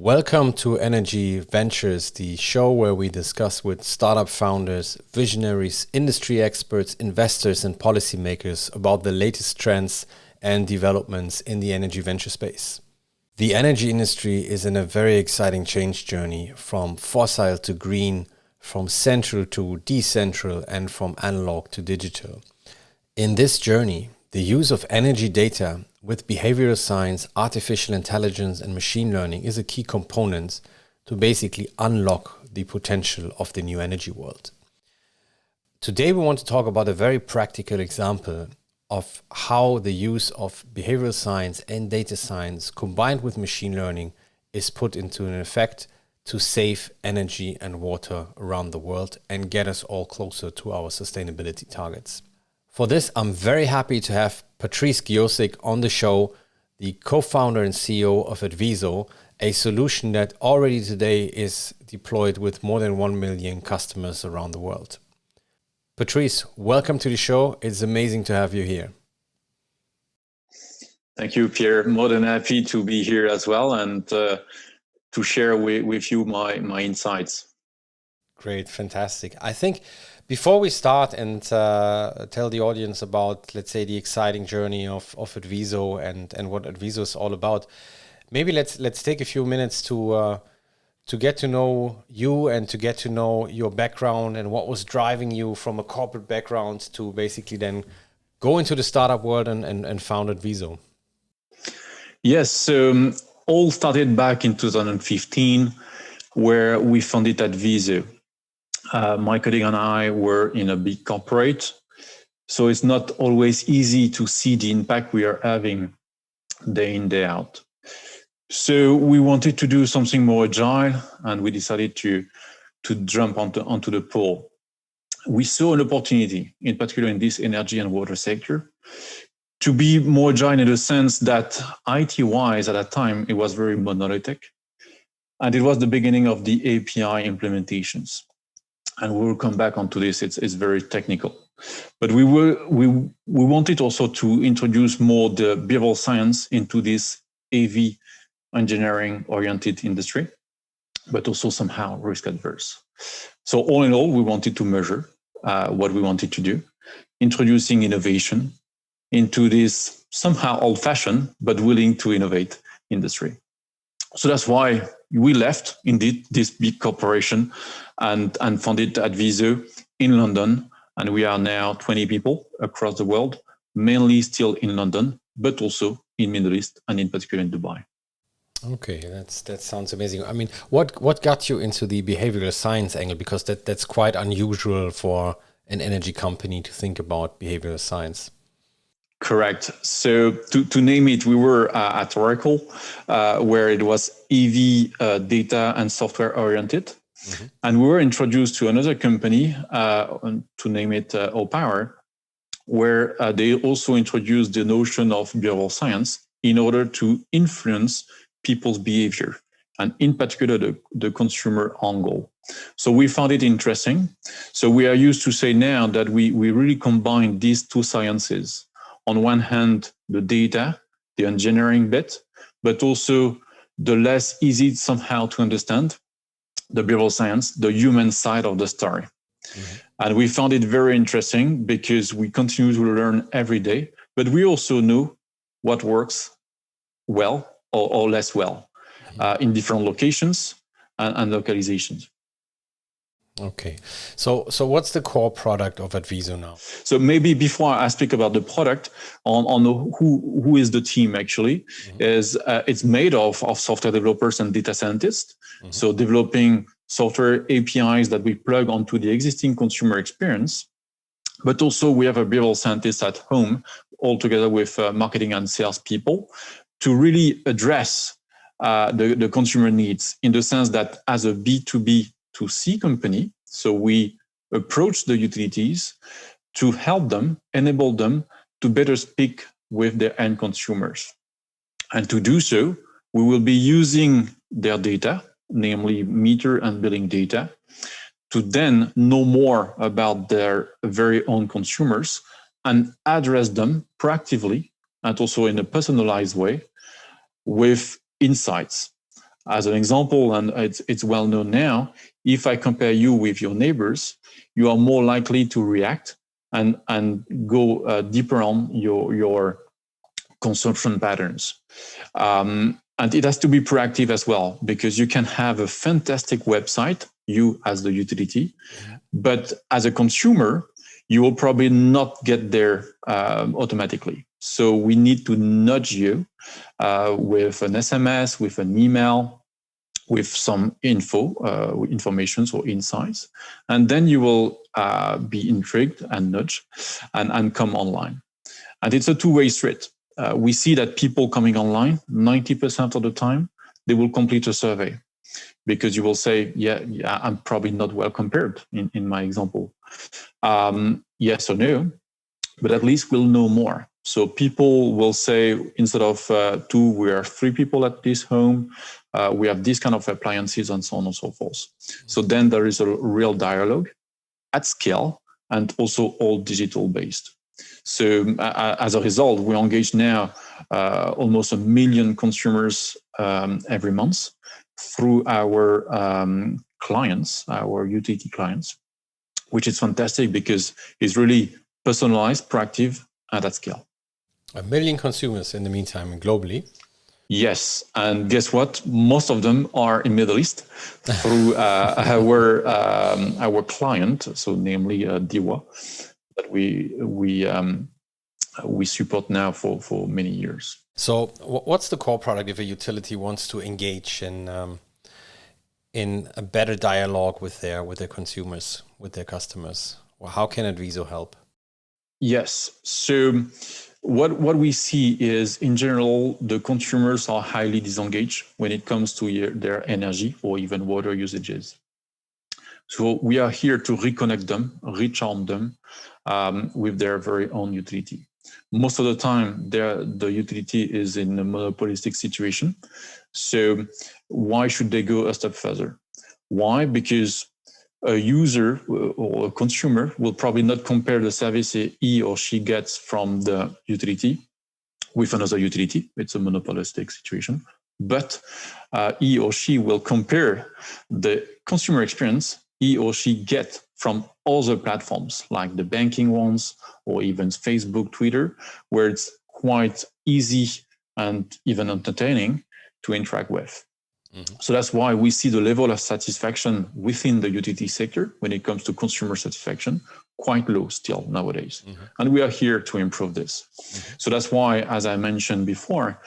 Welcome to Energy Ventures, the show where we discuss with startup founders, visionaries, industry experts, investors, and policymakers about the latest trends and developments in the energy venture space. The energy industry is in a very exciting change journey from fossil to green, from central to decentral, and from analog to digital. In this journey, the use of energy data with behavioral science, artificial intelligence, and machine learning is a key component to basically unlock the potential of the new energy world. Today, we want to talk about a very practical example of how the use of behavioral science and data science combined with machine learning is put into an effect to save energy and water around the world and get us all closer to our sustainability targets. For this, I'm very happy to have Patrice Guillozic on the show, the co-founder and CEO of Advizzo, a solution that already today is deployed with more than 1 million customers around the world. Patrice, welcome to the show. It's amazing to have you here. Thank you, Pierre. More than happy to be here as well and to share with you my insights. Great, fantastic. I think before we start and tell the audience about, let's say, the exciting journey of Advizzo and what Advizzo is all about, maybe let's take a few minutes to get to know you and to get to know your background and what was driving you from a corporate background to basically then go into the startup world and found Advizzo. Yes, all started back in 2015, where we founded Advizzo. My colleague and I were in a big corporate, so it's not always easy to see the impact we are having day in, day out. So we wanted to do something more agile, and we decided to jump onto the pool. We saw an opportunity, in particular in this energy and water sector, to be more agile in the sense that IT-wise at that time, it was very monolithic, and it was the beginning of the API implementations. And we will come back onto this. It's very technical, but we wanted also to introduce more the behavioral science into this AV engineering oriented industry, but also somehow risk adverse. So all in all, we wanted to measure what we wanted to do, introducing innovation into this somehow old-fashioned but willing to innovate industry. So that's why we left, indeed, this big corporation and founded Advizzo in London. And we are now 20 people across the world, mainly still in London, but also in Middle East and in particular in Dubai. Okay, that sounds amazing. I mean, what got you into the behavioral science angle? Because that's quite unusual for an energy company to think about behavioral science. Correct. So to name it, we were at Oracle, where it was EV data and software oriented. Mm-hmm. And we were introduced to another company, to name it Power, where they also introduced the notion of behavioral science in order to influence people's behavior, and in particular the consumer angle. So we found it interesting. So we are used to say now that we really combine these two sciences. On one hand, the data, the engineering bit, but also the less easy somehow to understand, the behavioral science, the human side of the story. Mm-hmm. And we found it very interesting because we continue to learn every day, but we also know what works well or less well, mm-hmm. In different locations and localizations. Okay, so what's the core product of Advizzo now? So maybe before I speak about the product, on who is the team actually, mm-hmm. is it's made of software developers and data scientists. Mm-hmm. So developing software APIs that we plug onto the existing consumer experience, but also we have a behavioral scientist at home, all together with marketing and sales people, to really address the consumer needs in the sense that as a B2B2C company, so we approach the utilities to help them, enable them to better speak with their end consumers. And to do so, we will be using their data, namely meter and billing data, to then know more about their very own consumers and address them proactively and also in a personalized way with insights. As an example, and it's well known now, if I compare you with your neighbors, you are more likely to react and go deeper on your consumption patterns. And it has to be proactive as well, because you can have a fantastic website, you as the utility, but as a consumer, you will probably not get there automatically. So we need to nudge you with an SMS, with an email, with some informations or insights, and then you will be intrigued and nudged and come online. And it's a two-way street. We see that people coming online, 90% of the time, they will complete a survey, because you will say, yeah, I'm probably not well compared in my example. Yes or no, but at least we'll know more. So people will say, instead of 2, we are 3 people at this home. We have this kind of appliances and so on and so forth. So then there is a real dialogue at scale and also all digital based. So as a result, we engage now almost 1 million consumers every month through our clients, our utility clients, which is fantastic because it's really personalized, proactive, and at scale. 1 million consumers in the meantime, globally. Yes, and guess what? Most of them are in Middle East through our client, so namely Diwa, that we support now for many years. So, what's the core product if a utility wants to engage in a better dialogue with their consumers, with their customers? Well, how can Advizzo help? Yes, so what we see is, in general, the consumers are highly disengaged when it comes to their energy or even water usages. So we are here to reconnect them, recharm them with their very own utility. Most of the time, the utility is in a monopolistic situation. So why should they go a step further? Why? Because a user or a consumer will probably not compare the service he or she gets from the utility with another utility. It's a monopolistic situation. But he or she will compare the consumer experience he or she get from other platforms like the banking ones or even Facebook, Twitter, where it's quite easy and even entertaining to interact with. Mm-hmm. So that's why we see the level of satisfaction within the utility sector when it comes to consumer satisfaction quite low still nowadays. Mm-hmm. And we are here to improve this. Mm-hmm. So that's why, as I mentioned before,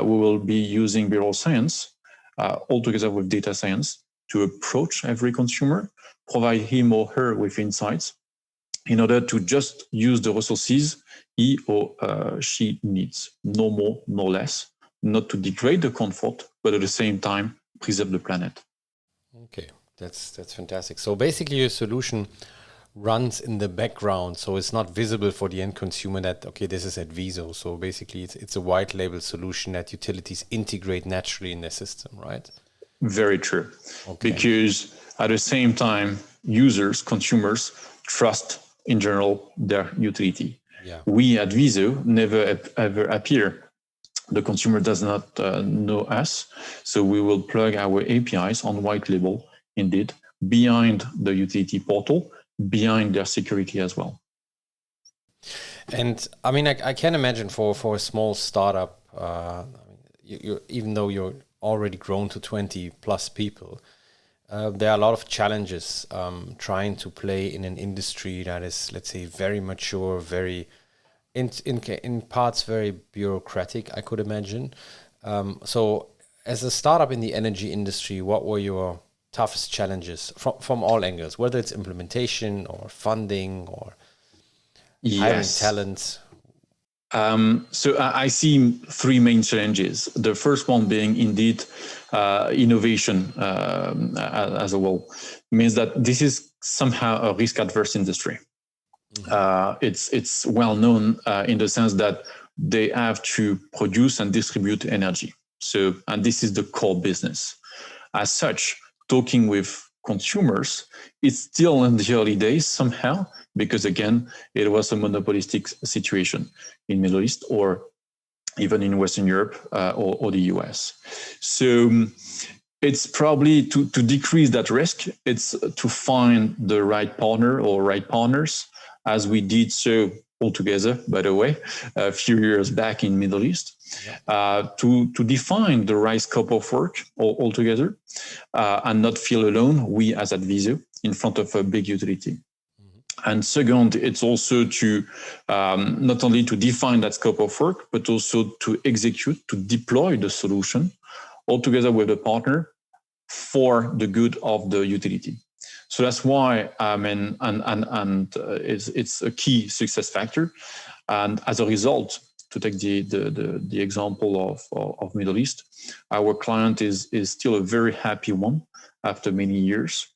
we will be using behavioral science all together with data science to approach every consumer, provide him or her with insights in order to just use the resources he or she needs, no more, no less, not to degrade the comfort, but at the same time, preserve the planet. Okay, that's fantastic. So basically your solution runs in the background, so it's not visible for the end consumer that, okay, this is Advizzo. So basically it's a white label solution that utilities integrate naturally in their system, right? Very true. Okay. Because at the same time, users, consumers trust in general their utility. Yeah. We at Viso never ever appear. The consumer does not know us. So we will plug our APIs on white label, indeed, behind the utility portal, behind their security as well. And I mean, I can imagine for a small startup, even though you're already grown to 20 plus people, there are a lot of challenges trying to play in an industry that is, let's say, very mature, very in parts very bureaucratic, I could imagine. So as a startup in the energy industry, what were your toughest challenges from all angles, whether it's implementation or funding or hiring talent? So I see 3 main challenges. The first one being indeed innovation as a whole. Means that this is somehow a risk-adverse industry. It's well known in the sense that they have to produce and distribute energy. So, and this is the core business. As such, talking with consumers, it's still in the early days somehow, because again, it was a monopolistic situation in Middle East or even in Western Europe or the US. So It's probably to decrease that risk. It's to find the right partner or right partners, as we did so all together, by the way, a few years back in Middle East, to define the right scope of work altogether, and not feel alone, we as Advizzo, in front of a big utility. And second, it's also to not only to define that scope of work, but also to execute, to deploy the solution all together with a partner for the good of the utility. So that's why it's a key success factor. And as a result, to take the example of Middle East, our client is still a very happy one after many years,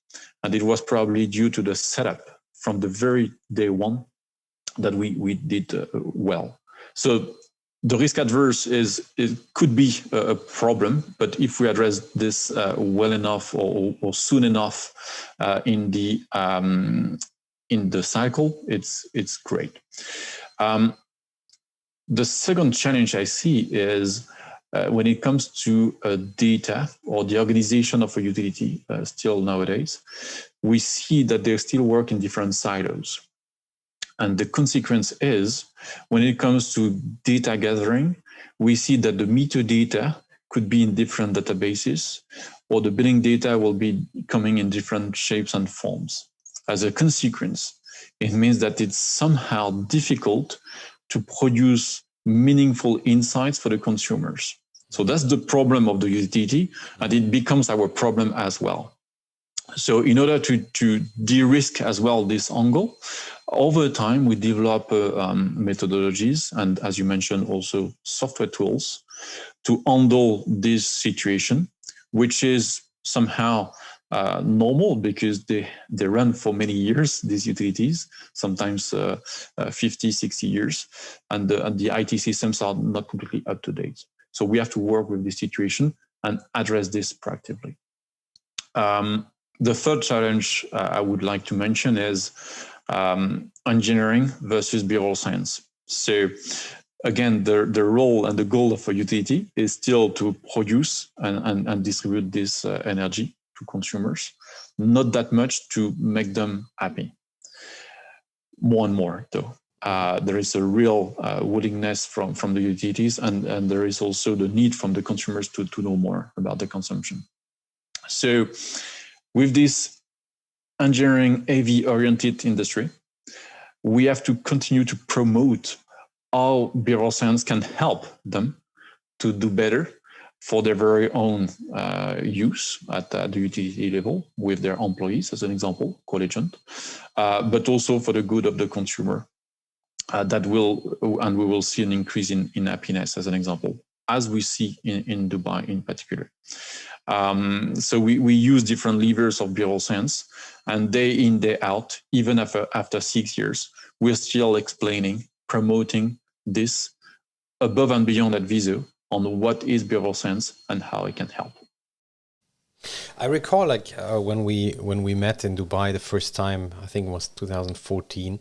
and it was probably due to the setup from the very day one that we did well. So the risk adverse could be a problem, but if we address this well enough or soon enough in the cycle, it's great. The second challenge I see is when it comes to data or the organization of a utility. Still nowadays, we see that they still work in different silos. And the consequence is, when it comes to data gathering, we see that the meter data could be in different databases, or the billing data will be coming in different shapes and forms. As a consequence, it means that it's somehow difficult to produce meaningful insights for the consumers. So that's the problem of the utility, and it becomes our problem as well. So in order to de-risk as well this angle, over time we develop methodologies and, as you mentioned, also software tools to handle this situation, which is somehow normal because they run for many years, these utilities, sometimes 50, 60 years, and the IT systems are not completely up to date. So we have to work with this situation and address this proactively. The third challenge I would like to mention is engineering versus behavioral science. So again, the role and the goal of a utility is still to produce and distribute this energy to consumers, not that much to make them happy. More and more, though. There is a real willingness from the utilities, and there is also the need from the consumers to know more about the consumption. So with this engineering AV-oriented industry, we have to continue to promote how behavioral science can help them to do better for their very own use at the utility level with their employees, as an example, co-agent, but also for the good of the consumer. And we will see an increase in happiness, as an example, as we see in Dubai in particular. So we use different levers of behavioral science, and day in, day out, even after 6 years, we're still explaining, promoting this above and beyond Advizzo on what is behavioral science and how it can help. I recall, when we met in Dubai the first time, I think it was 2014,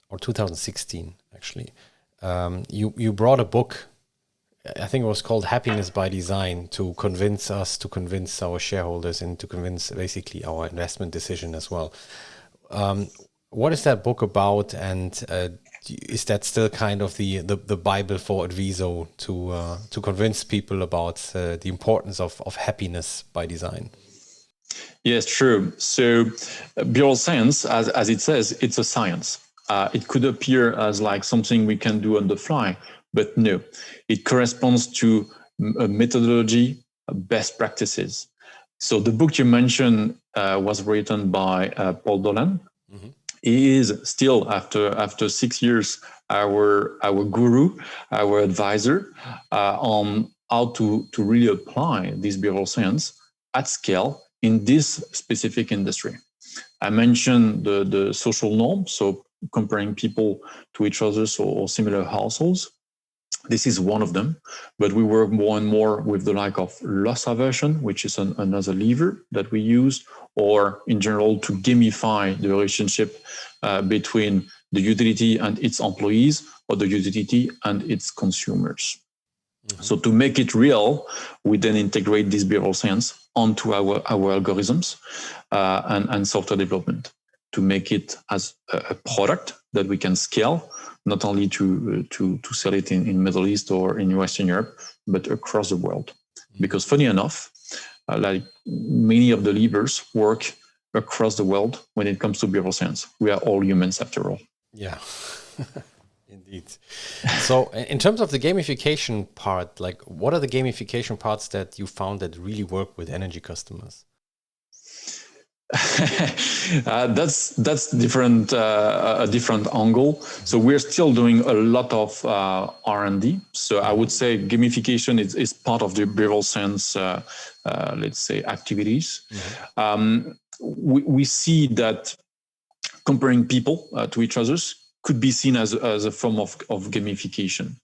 or 2016 actually. You brought a book. I think it was called Happiness by Design, to convince our shareholders, and to convince basically our investment decision as well. What is that book about, and is that still kind of the Bible for Advizzo to convince people about the importance of happiness by design? Yes, true. So behavioral science, as it says, it's a science. It could appear as like something we can do on the fly, but no, it corresponds to a methodology, best practices. So the book you mentioned was written by Paul Dolan. Mm-hmm. He is still, after 6 years, our guru, our advisor on how to really apply this behavioral science at scale in this specific industry. I mentioned the social norm, so comparing people to each other or similar households. This is one of them, but we work more and more with the like of loss aversion, which is another lever that we use, or in general to gamify the relationship between the utility and its employees, or the utility and its consumers. So to make it real, we then integrate this behavioral science onto our algorithms and software development to make it as a product that we can scale, not only to sell it in Middle East or in Western Europe, but across the world. Because funny enough, like many of the leaders work across the world when it comes to behavioral science. We are all humans after all. Yeah. Indeed. So in terms of the gamification part, like what are the gamification parts that you found that really work with energy customers? That's different, a different angle. So we're still doing a lot of R&D. So I would say gamification is part of the behavioral science, let's say, activities. We see that comparing people to each other could be seen as a form of gamification.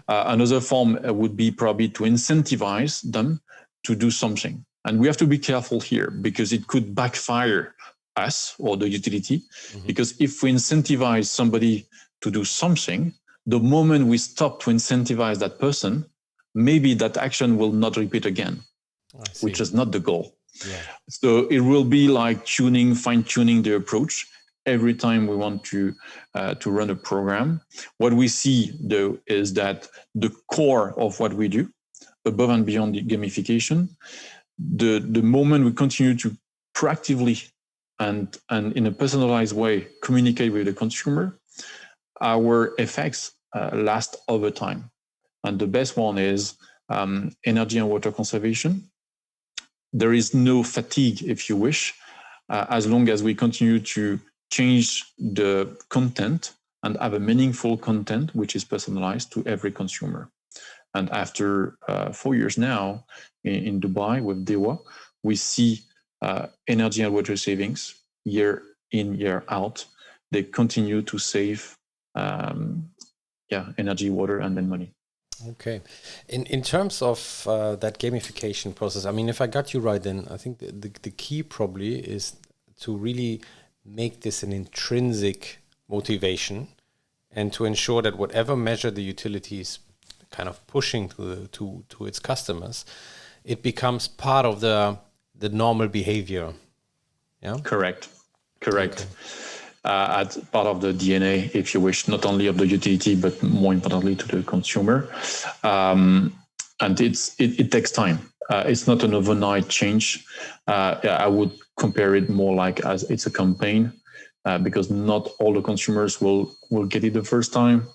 Another form would be probably to incentivize them to do something. And we have to be careful here because it could backfire us or the utility. Because if we incentivize somebody to do something, the moment we stop to incentivize that person, maybe that action will not repeat again, which is not the goal. Yeah. So it will be like fine-tuning the approach every time we want to run a program. What we see, though, is that the core of what we do, above and beyond the gamification, the moment we continue to proactively and in a personalized way communicate with the consumer, our effects last over time. And the best one is energy and water conservation. There is no fatigue, if you wish, as long as we continue to change the content and have a meaningful content which is personalized to every consumer. And after 4 years now in Dubai with Dewa, we see energy and water savings year in, year out. They continue to save energy, water, and then money. Okay. In terms of that gamification process, I mean, if I got you right, then I think the key probably is to really make this an intrinsic motivation and to ensure that whatever measure the utility is kind of pushing to its customers, it becomes part of the normal behavior. Yeah. Correct. Okay. As part of the DNA, if you wish, not only of the utility, but more importantly to the consumer. And it takes time. It's not an overnight change. I would compare it more like as it's a campaign, because not all the consumers will get it the first time.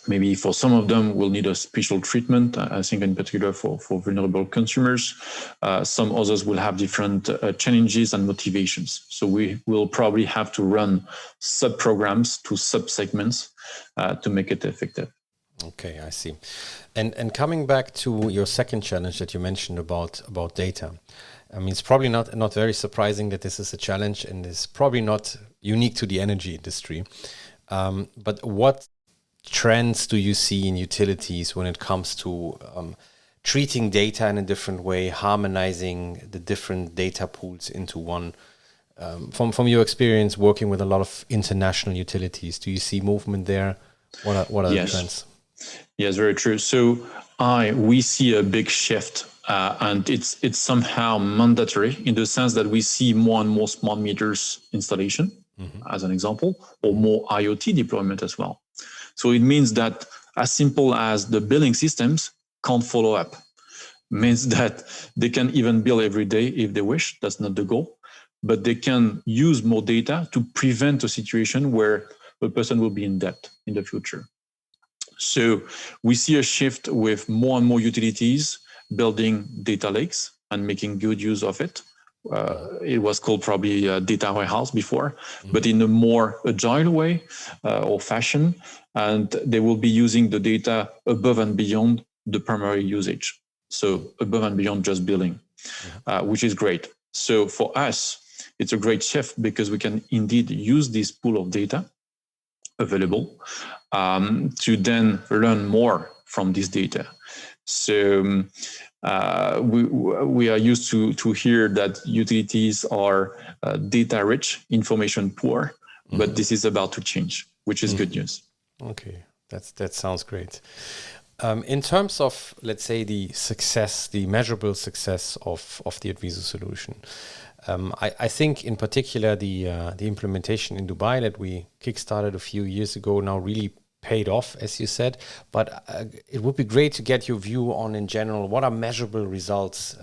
Maybe for some of them, we'll need a special treatment. I think in particular for vulnerable consumers. Some others will have different challenges and motivations. So we will probably have to run sub-programs to sub-segments to make it effective. Okay, I see. And coming back to your second challenge that you mentioned about data. I mean, it's probably not very surprising that this is a challenge and is probably not unique to the energy industry. But what trends do you see in utilities when it comes to treating data in a different way, harmonizing the different data pools into one? From your experience working with a lot of international utilities, do you see movement there? What are the trends? Yes, very true. So we see a big shift, and it's somehow mandatory in the sense that we see more and more smart meters installation, as an example, or more IoT deployment as well. So it means that as simple as the billing systems can't follow up, means that they can even bill every day if they wish. That's not the goal, but they can use more data to prevent a situation where a person will be in debt in the future. So we see a shift with more and more utilities building data lakes and making good use of it. It was called probably a data warehouse before, but in a more agile way or fashion. And they will be using the data above and beyond the primary usage. So above and beyond just billing, which is great. So for us, it's a great shift because we can indeed use this pool of data available to then learn more from this data. So we are used to hear that utilities are data rich, information poor, but this is about to change, which is good news. Okay, that sounds great. In terms of, let's say, the success, the measurable success of the Advizzo solution, I think in particular the implementation in Dubai that we kickstarted a few years ago now really paid off, as you said. But it would be great to get your view on, in general, what are measurable results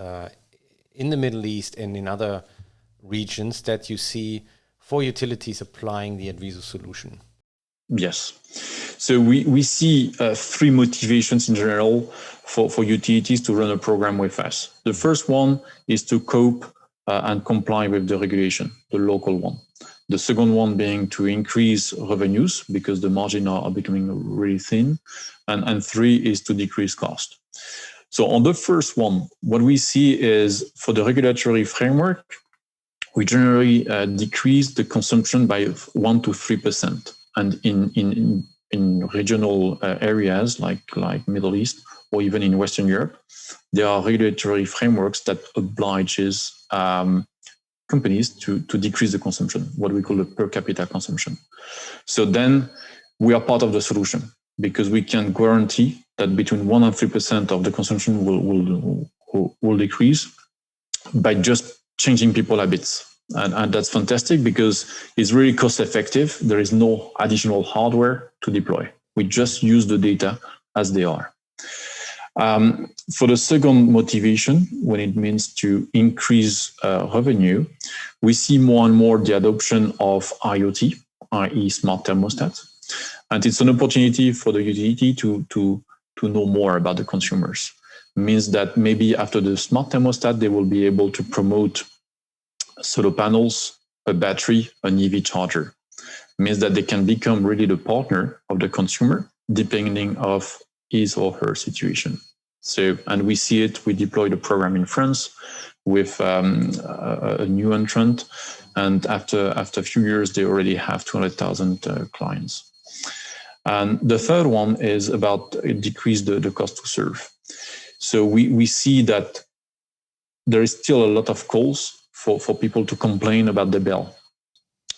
in the Middle East and in other regions that you see for utilities applying the Advizzo solution. Yes. So we see three motivations in general for utilities to run a program with us. The first one is to cope and comply with the regulation, the local one. The second one being to increase revenues because the margins are becoming really thin. And three is to decrease cost. So on the first one, what we see is for the regulatory framework, we generally decrease the consumption by 1 to 3%. And in regional areas like Middle East or even in Western Europe, there are regulatory frameworks that obliges companies to decrease the consumption, what we call the per capita consumption. So then we are part of the solution because we can guarantee that between 1 and 3% of the consumption will decrease by just changing people's habits. And that's fantastic because it's really cost effective. There is no additional hardware to deploy. We just use the data as they are. For the second motivation, when it means to increase revenue, we see more and more the adoption of IoT, i.e. smart thermostats. And it's an opportunity for the utility to know more about the consumers. It means that maybe after the smart thermostat, they will be able to promote solar panels, a battery, an EV charger. It means that they can become really the partner of the consumer, depending of his or her situation. So, and we see it, we deployed a program in France with a new entrant. And after a few years, they already have 200,000 clients. And the third one is about decrease the cost to serve. So we see that there is still a lot of calls for people to complain about the bill,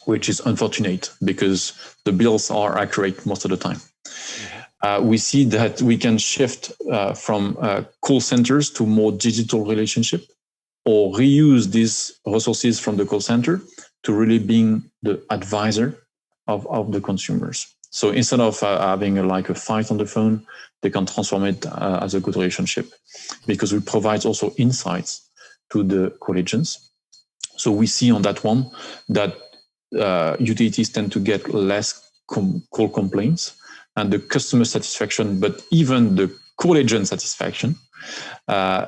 which is unfortunate because the bills are accurate most of the time. We see that we can shift from call centers to more digital relationship or reuse these resources from the call center to really being the advisor of the consumers. So instead of having a fight on the phone, they can transform it as a good relationship because we provide also insights to the call agents. So we see on that one that utilities tend to get less call complaints and the customer satisfaction, but even the call agent satisfaction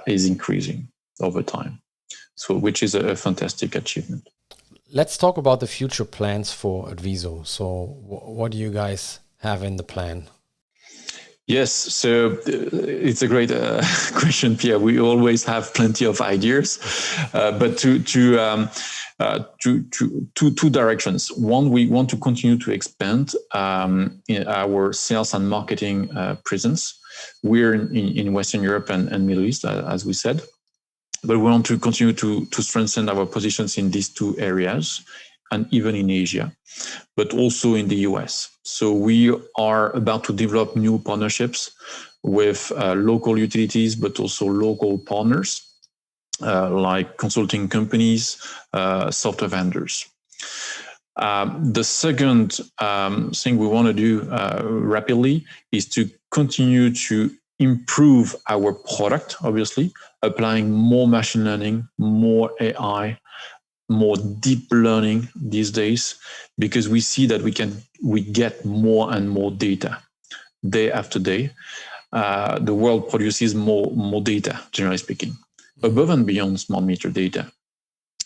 is increasing over time. So which is a fantastic achievement. Let's talk about the future plans for Advizzo. So what do you guys have in the plan? Yes, so it's a great question, Pierre. We always have plenty of ideas, but two directions. One, we want to continue to expand in our sales and marketing presence. We're in Western Europe and Middle East, as we said, but we want to continue to strengthen our positions in these two areas and even in Asia, but also in the US. So we are about to develop new partnerships with local utilities, but also local partners like consulting companies, software vendors. The second thing we want to do rapidly is to continue to improve our product, obviously, applying more machine learning, more AI, more deep learning these days, because we see that we get more and more data day after day. The world produces more data, generally speaking, above and beyond smart meter data.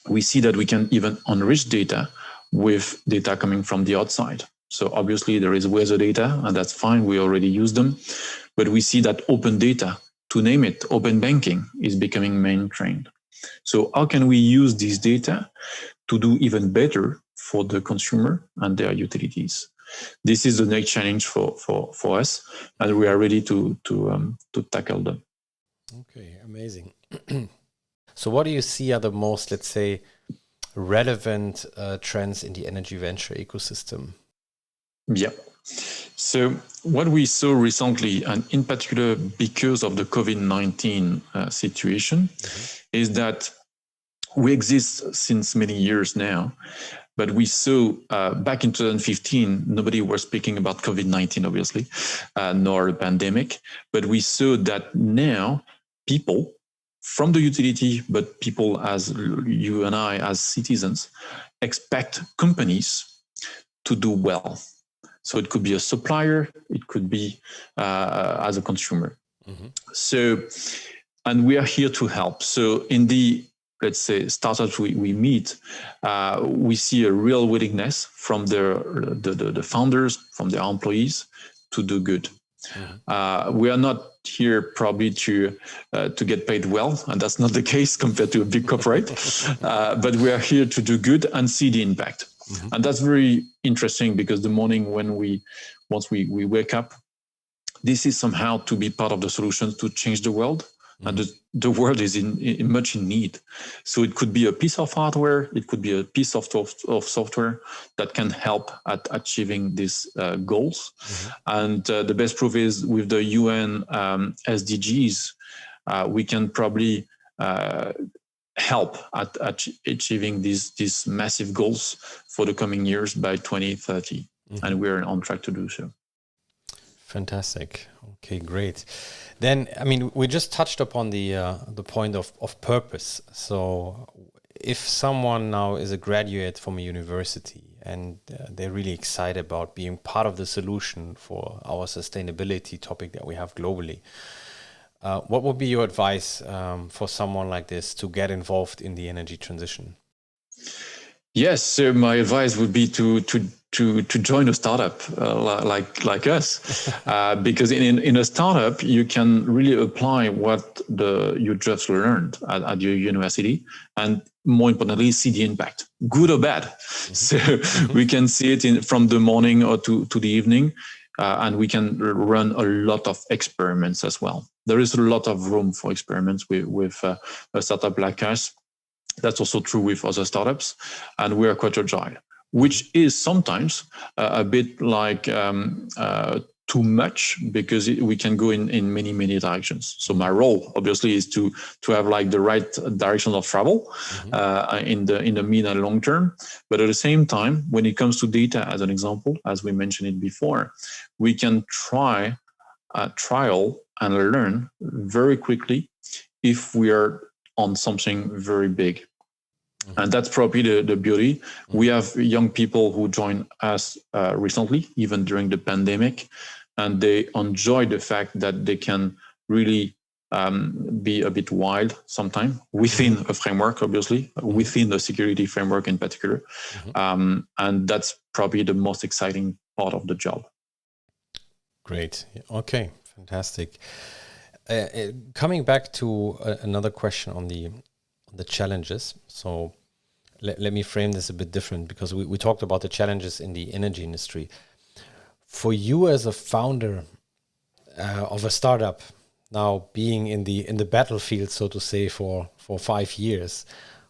We see that we can even enrich data with data coming from the outside. So obviously there is weather data, and that's fine. We already use them, but we see that open data, to name it, open banking is becoming mainstream. So how can we use this data to do even better for the consumer and their utilities? This is the next challenge for us, and we are ready to tackle them. Okay, amazing. So what do you see are the most, let's say, relevant trends in the energy venture ecosystem? Yeah. So what we saw recently, and in particular because of the COVID-19 situation, is that we exist since many years now, but we saw back in 2015, nobody was speaking about COVID-19, obviously, nor a pandemic, but we saw that now people from the utility, but people as you and I, as citizens, expect companies to do well. So it could be a supplier, it could be as a consumer. So, and we are here to help. So in the, let's say, startups we meet, we see a real willingness from the founders, from their employees to do good. We are not here probably to get paid well, and that's not the case compared to a big corporate, but we are here to do good and see the impact. And that's very interesting because the morning when once we wake up, this is somehow to be part of the solution to change the world. And the world is much in need. So it could be a piece of hardware, it could be a piece of software that can help at achieving these goals. And the best proof is with the UN SDGs, we can probably help at achieving these massive goals for the coming years by 2030. And we're on track to do so. Fantastic. Okay, great. Then, I mean, we just touched upon the point of purpose. So if someone now is a graduate from a university and they're really excited about being part of the solution for our sustainability topic that we have globally, what would be your advice for someone like this to get involved in the energy transition? Yes, so my advice would be to join a startup like us, because in a startup you can really apply what you just learned at your university, and more importantly, see the impact, good or bad. So we can see it from the morning or to the evening, and we can run a lot of experiments as well. There is a lot of room for experiments with a startup like us. That's also true with other startups, and we are quite agile, which is sometimes a bit like too much because we can go in many directions. So my role, obviously, is to have like the right direction of travel in the mid and long term. But at the same time, when it comes to data, as an example, as we mentioned it before, we can trial and learn very quickly if we are on something very big. And that's probably the beauty. We have young people who joined us recently, even during the pandemic, and they enjoy the fact that they can really be a bit wild sometimes within a framework, obviously, within the security framework in particular. And that's probably the most exciting part of the job. Great. Okay, fantastic. Coming back to another question on the challenges. So let me frame this a bit different, because we talked about the challenges in the energy industry. For you as a founder of a startup, now being in the battlefield, so to say, for 5 years,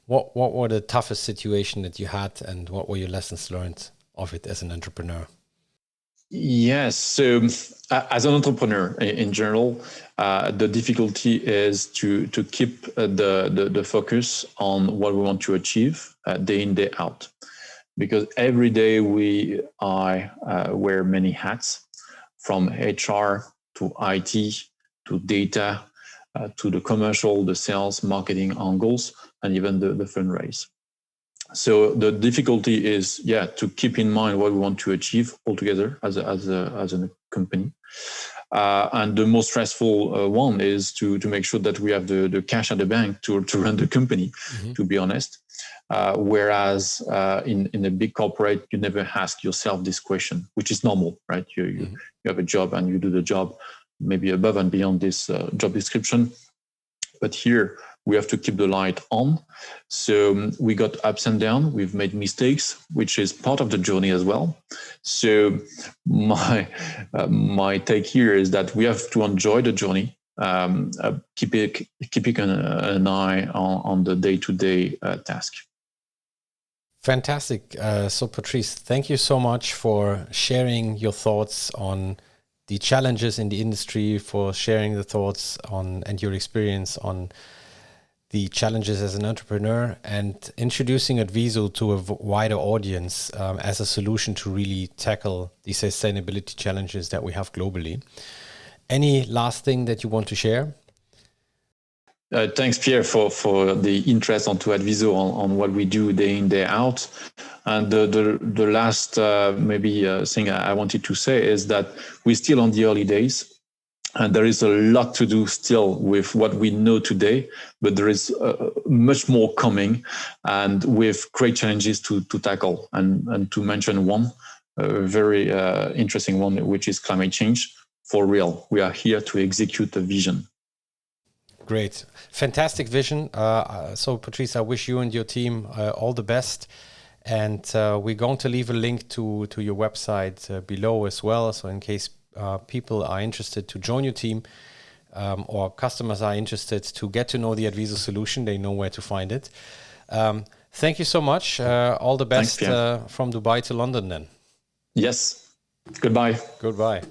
what were the toughest situation that you had, and what were your lessons learned of it as an entrepreneur? Yes. So as an entrepreneur in general, the difficulty is to keep the focus on what we want to achieve day in, day out. Because every day I wear many hats, from HR to IT to data to the commercial, the sales, marketing angles, and even the fundraise. So the difficulty is, to keep in mind what we want to achieve altogether as a company. And the most stressful one is to make sure that we have the cash at the bank to run the company, to be honest. Whereas in a big corporate, you never ask yourself this question, which is normal, right? You have a job and you do the job maybe above and beyond this job description. But here, we have to keep the light on. So we got ups and downs. We've made mistakes, which is part of the journey as well. So my take here is that we have to enjoy the journey, keeping an eye on the day-to-day task. Fantastic. So Patrice, thank you so much for sharing your thoughts on the challenges in the industry, for sharing the thoughts on and your experience on the challenges as an entrepreneur, and introducing Advizzo to a wider audience as a solution to really tackle the sustainability challenges that we have globally. Any last thing that you want to share? Thanks, Pierre, for the interest onto Advizzo on what we do day in, day out. And the last thing I wanted to say is that we're still on the early days. And there is a lot to do still with what we know today, but there is much more coming, and with great challenges to tackle. And to mention one, very interesting one, which is climate change. For real, we are here to execute the vision. Great. Fantastic vision. So Patrice, I wish you and your team all the best. And we're going to leave a link to your website below as well. So in case people are interested to join your team or customers are interested to get to know the Advizzo solution, they know where to find it. Thank you so much. All the best. Thanks, from Dubai to London then. Yes. Goodbye. Goodbye.